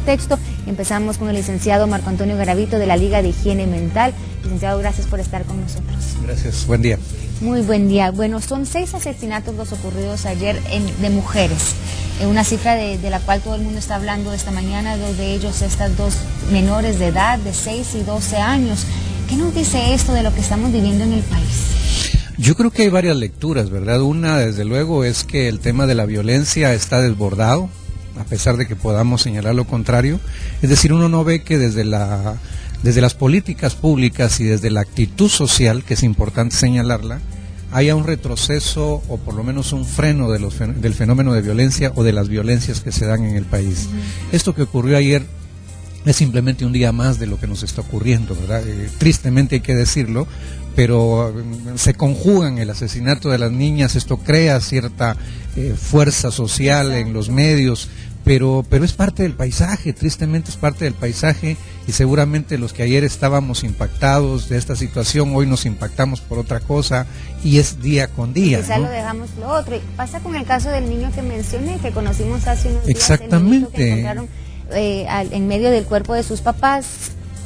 contexto. Empezamos con el licenciado Marco Antonio Garavito de la Liga de Higiene Mental. Licenciado, gracias por estar con nosotros. Gracias, buen día. Muy buen día. Bueno, son 6 asesinatos los ocurridos ayer de mujeres. Una cifra de la cual todo el mundo está hablando esta mañana, 2 de ellos, estas 2 menores de edad, de 6 y 12 años. ¿Qué nos dice esto de lo que estamos viviendo en el país? Yo creo que hay varias lecturas, ¿verdad? Una, desde luego, es que el tema de la violencia está desbordado, a pesar de que podamos señalar lo contrario. Es decir, uno no ve que desde las políticas públicas y desde la actitud social, que es importante señalarla, haya un retroceso o por lo menos un freno del fenómeno de violencia o de las violencias que se dan en el país. Esto que ocurrió ayer es simplemente un día más de lo que nos está ocurriendo, ¿verdad? Tristemente hay que decirlo, pero se conjugan el asesinato de las niñas, esto crea cierta fuerza social en los medios, pero es parte del paisaje, tristemente es parte del paisaje, y seguramente los que ayer estábamos impactados de esta situación, hoy nos impactamos por otra cosa, y es día con día, quizá, ¿no? Lo dejamos lo otro. Y pasa con el caso del niño que mencioné, que conocimos hace unos días. Exactamente. Que encontraron en medio del cuerpo de sus papás.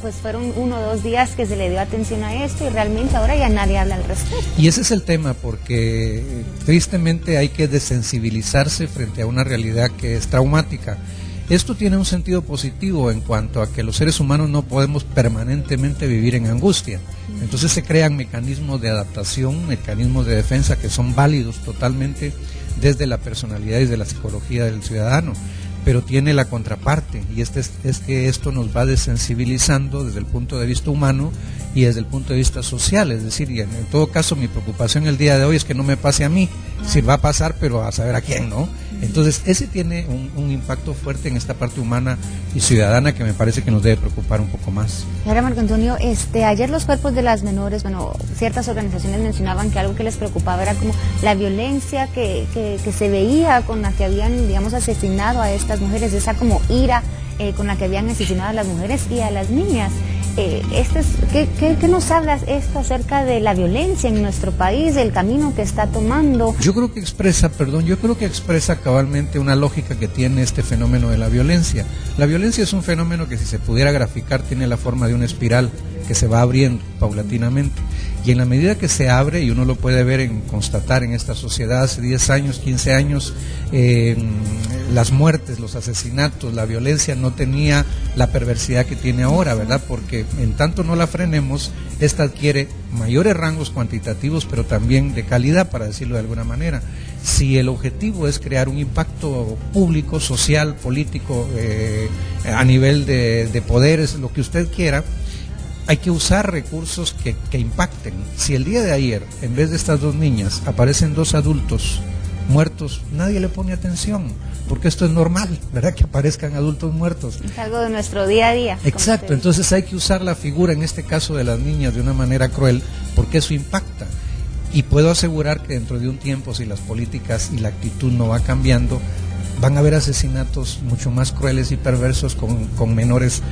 Pues fueron 1 o 2 días que se le dio atención a esto y realmente ahora ya nadie habla al respecto. Y ese es el tema, porque tristemente hay que desensibilizarse frente a una realidad que es traumática. Esto tiene un sentido positivo en cuanto a que los seres humanos no podemos permanentemente vivir en angustia. Entonces se crean mecanismos de adaptación, mecanismos de defensa que son válidos totalmente desde la personalidad y desde la psicología del ciudadano. Pero tiene la contraparte, y es que esto nos va desensibilizando desde el punto de vista humano y desde el punto de vista social. Es decir, y en todo caso mi preocupación el día de hoy es que no me pase a mí, si va a pasar, pero a saber a quién, ¿no? Entonces ese tiene un impacto fuerte en esta parte humana y ciudadana que me parece que nos debe preocupar un poco más. Ahora, Marco Antonio, ayer los cuerpos de las menores, ciertas organizaciones mencionaban que algo que les preocupaba era como la violencia que se veía con la que habían, digamos, asesinado a estas mujeres, esa como ira con la que habían asesinado a las mujeres y a las niñas. ¿Qué nos hablas esto acerca de la violencia en nuestro país, del camino que está tomando? Yo creo que expresa cabalmente una lógica que tiene este fenómeno de la violencia. La violencia es un fenómeno que, si se pudiera graficar, tiene la forma de una espiral que se va abriendo paulatinamente. Y en la medida que se abre, y uno lo puede constatar en esta sociedad hace 10 años, 15 años, las muertes, los asesinatos, la violencia no tenía la perversidad que tiene ahora, ¿verdad? Porque en tanto no la frenemos, esta adquiere mayores rangos cuantitativos, pero también de calidad, para decirlo de alguna manera. Si el objetivo es crear un impacto público, social, político, a nivel de poderes, lo que usted quiera, hay que usar recursos que impacten. Si el día de ayer, en vez de estas 2 niñas, aparecen 2 adultos muertos, nadie le pone atención, porque esto es normal, ¿verdad? Que aparezcan adultos muertos. Es algo de nuestro día a día. Exacto, entonces hay que usar la figura, en este caso de las niñas, de una manera cruel, porque eso impacta. Y puedo asegurar que dentro de un tiempo, si las políticas y la actitud no va cambiando, van a haber asesinatos mucho más crueles y perversos con menores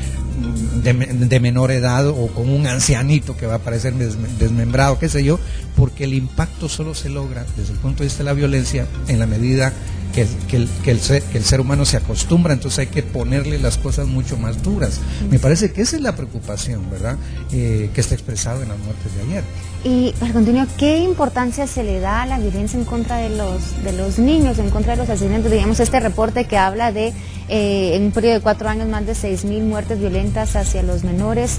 de menor edad, o con un ancianito que va a aparecer desmembrado, qué sé yo, porque el impacto solo se logra desde el punto de vista de la violencia en la medida que el ser humano se acostumbra. Entonces hay que ponerle las cosas mucho más duras. Me parece que esa es la preocupación, ¿verdad? Que está expresado en las muertes de ayer. Y, Marco Antonio, ¿qué importancia se le da a la violencia en contra de los niños, en contra de los asesinatos? Digamos, este reporte que habla de, en un periodo de 4 años, más de 6.000 muertes violentas hacia los menores.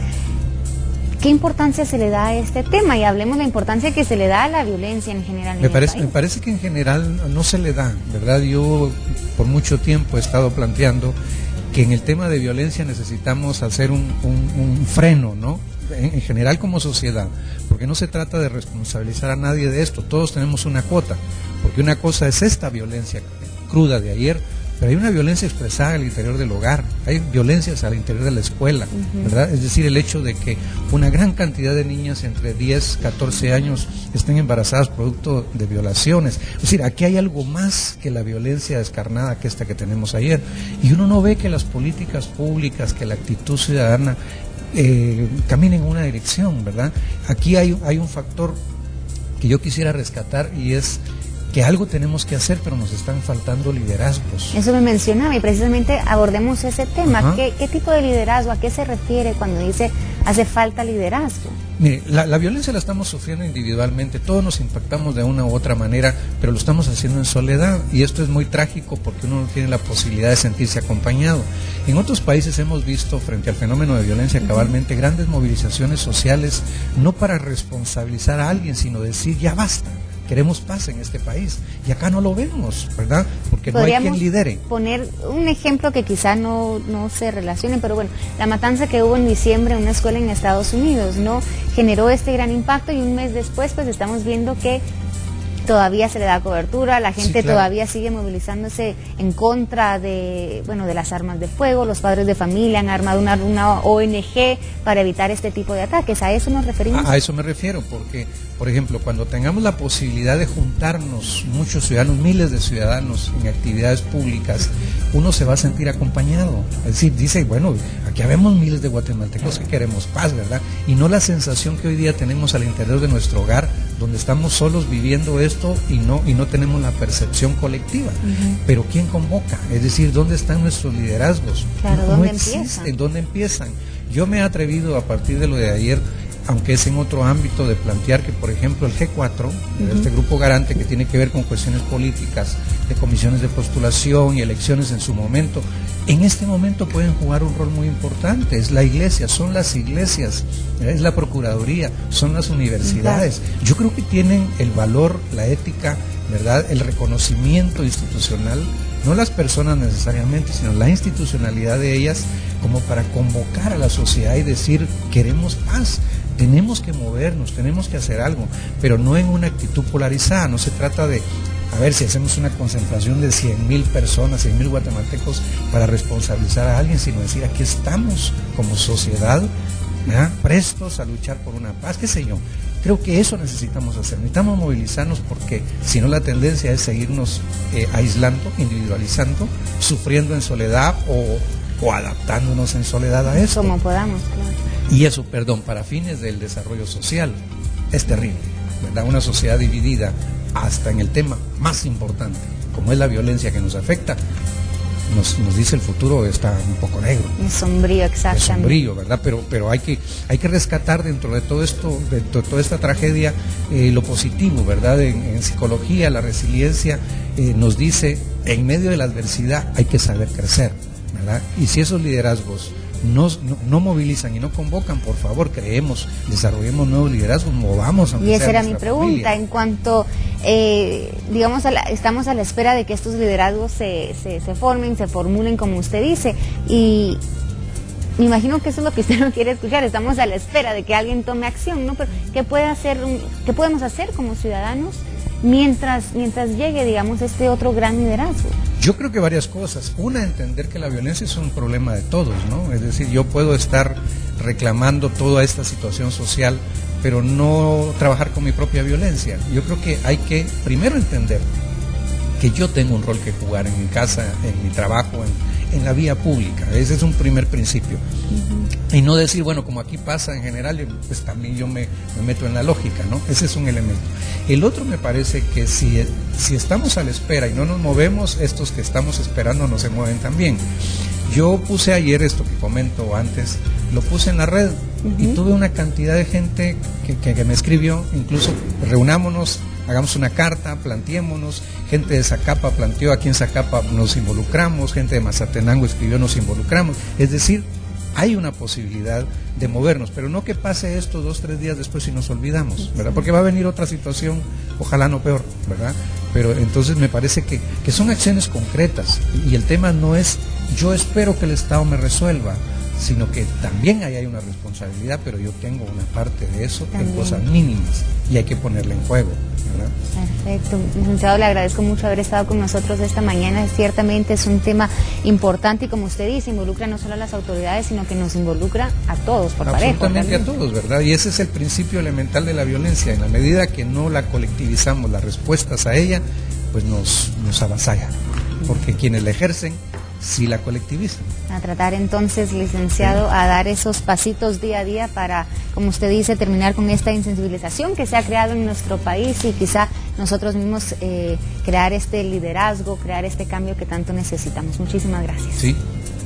¿Qué importancia se le da a este tema? Y hablemos de la importancia que se le da a la violencia en general. Me parece que en general no se le da, ¿verdad? Yo por mucho tiempo he estado planteando que en el tema de violencia necesitamos hacer un freno, ¿no? En general como sociedad, porque no se trata de responsabilizar a nadie de esto, todos tenemos una cuota, porque una cosa es esta violencia cruda de ayer, pero hay una violencia expresada al interior del hogar, hay violencias al interior de la escuela, ¿verdad? Es decir, el hecho de que una gran cantidad de niñas entre 10, 14 años estén embarazadas producto de violaciones. Es decir, aquí hay algo más que la violencia descarnada que esta que tenemos ayer. Y uno no ve que las políticas públicas, que la actitud ciudadana caminen en una dirección, ¿verdad? Aquí hay un factor que yo quisiera rescatar, y es que algo tenemos que hacer, pero nos están faltando liderazgos. Eso me mencionaba y precisamente abordemos ese tema. ¿Qué tipo de liderazgo? ¿A qué se refiere cuando dice hace falta liderazgo? Mire, la violencia la estamos sufriendo individualmente, todos nos impactamos de una u otra manera, pero lo estamos haciendo en soledad y esto es muy trágico porque uno no tiene la posibilidad de sentirse acompañado. En otros países hemos visto frente al fenómeno de violencia cabalmente grandes movilizaciones sociales, no para responsabilizar a alguien, sino decir ya basta. Queremos paz en este país y acá no lo vemos, ¿verdad? Porque no hay quien lidere. Poner un ejemplo que quizá no se relacione, pero bueno, la matanza que hubo en diciembre en una escuela en Estados Unidos, ¿no? Generó este gran impacto y un mes después pues estamos viendo que todavía se le da cobertura, la gente todavía sigue movilizándose en contra de las armas de fuego, los padres de familia han armado una ONG para evitar este tipo de ataques. ¿A eso nos referimos? A eso me refiero, porque, por ejemplo, cuando tengamos la posibilidad de juntarnos muchos ciudadanos, miles de ciudadanos en actividades públicas, uno se va a sentir acompañado. Es decir, dice, bueno, aquí habemos miles de guatemaltecos que queremos paz, ¿verdad? Y no la sensación que hoy día tenemos al interior de nuestro hogar, donde estamos solos viviendo esto y no tenemos la percepción colectiva. Pero ¿quién convoca? Es decir, ¿dónde están nuestros liderazgos? Claro, ¿dónde empiezan? Yo me he atrevido a partir de lo de ayer, aunque es en otro ámbito, de plantear que, por ejemplo, el G4, este grupo garante que tiene que ver con cuestiones políticas, de comisiones de postulación y elecciones en su momento, en este momento pueden jugar un rol muy importante. Es la iglesia, son las iglesias, es la procuraduría, son las universidades. Yo creo que tienen el valor, la ética, ¿verdad?, el reconocimiento institucional, no las personas necesariamente, sino la institucionalidad de ellas, como para convocar a la sociedad y decir, queremos paz. Tenemos que movernos, tenemos que hacer algo, pero no en una actitud polarizada. No se trata de, a ver si hacemos una concentración de 100,000 personas, 100,000 guatemaltecos para responsabilizar a alguien, sino decir, aquí estamos como sociedad, ¿verdad?, prestos a luchar por una paz, qué sé yo. Creo que eso necesitamos hacer, necesitamos movilizarnos porque si no la tendencia es seguirnos aislando, individualizando, sufriendo en soledad o adaptándonos en soledad a esto. Como podamos, claro. Y eso, para fines del desarrollo social, es terrible, ¿verdad? Una sociedad dividida hasta en el tema más importante, como es la violencia que nos afecta, nos dice el futuro está un poco negro. Es sombrío, exactamente. Es sombrío, ¿verdad? Pero hay que rescatar dentro de todo esto, dentro de toda esta tragedia, lo positivo, ¿verdad? En psicología, la resiliencia nos dice, en medio de la adversidad hay que saber crecer, ¿verdad? Y si esos liderazgos no movilizan y no convocan, por favor, desarrollemos nuevos liderazgos, movamos. Y esa era mi pregunta, familia. En cuanto, estamos a la espera de que estos liderazgos se formen, se formulen, como usted dice, y me imagino que eso es lo que usted no quiere escuchar, estamos a la espera de que alguien tome acción, ¿no? Pero ¿qué podemos hacer como ciudadanos mientras llegue, digamos, este otro gran liderazgo? Yo creo que varias cosas. Una, entender que la violencia es un problema de todos, ¿no? Es decir, yo puedo estar reclamando toda esta situación social, pero no trabajar con mi propia violencia. Yo creo que hay que primero entender que yo tengo un rol que jugar en mi casa, en mi trabajo, en la vía pública. Ese es un primer principio. Y no decir, bueno, como aquí pasa en general, pues también yo me meto en la lógica, ¿no? Ese es un elemento. El otro, me parece que si estamos a la espera y no nos movemos, estos que estamos esperando no se mueven también. Yo puse ayer esto que comento antes, lo puse en la red y tuve una cantidad de gente que me escribió, incluso reunámonos, hagamos una carta, planteémonos. Gente de Zacapa planteó, aquí en Zacapa nos involucramos, gente de Mazatenango escribió, nos involucramos. Es decir, hay una posibilidad de movernos, pero no que pase esto 2-3 días después y nos olvidamos, ¿verdad? Porque va a venir otra situación, ojalá no peor, ¿verdad? Pero entonces me parece que son acciones concretas y el tema no es yo espero que el Estado me resuelva, sino que también ahí hay una responsabilidad, pero yo tengo una parte de eso también en cosas mínimas y hay que ponerla en juego, ¿verdad? Perfecto, licenciado, le agradezco mucho haber estado con nosotros esta mañana. Ciertamente es un tema importante y, como usted dice, involucra no solo a las autoridades, sino que nos involucra a todos por parejo. Absolutamente a todos, ¿verdad? Y ese es el principio elemental de la violencia. En la medida que no la colectivizamos, las respuestas a ella, pues nos avasalla, porque quienes la ejercen sí la colectivizan. A tratar entonces, licenciado, a dar esos pasitos día a día para, como usted dice, terminar con esta insensibilización que se ha creado en nuestro país y quizá nosotros mismos crear este liderazgo, crear este cambio que tanto necesitamos. Muchísimas gracias. Sí,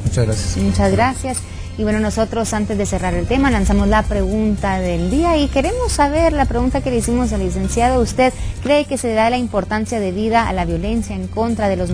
muchas gracias. Muchas gracias. Y bueno, nosotros antes de cerrar el tema lanzamos la pregunta del día y queremos saber la pregunta que le hicimos al licenciado. ¿Usted cree que se da la importancia debida a la violencia en contra de los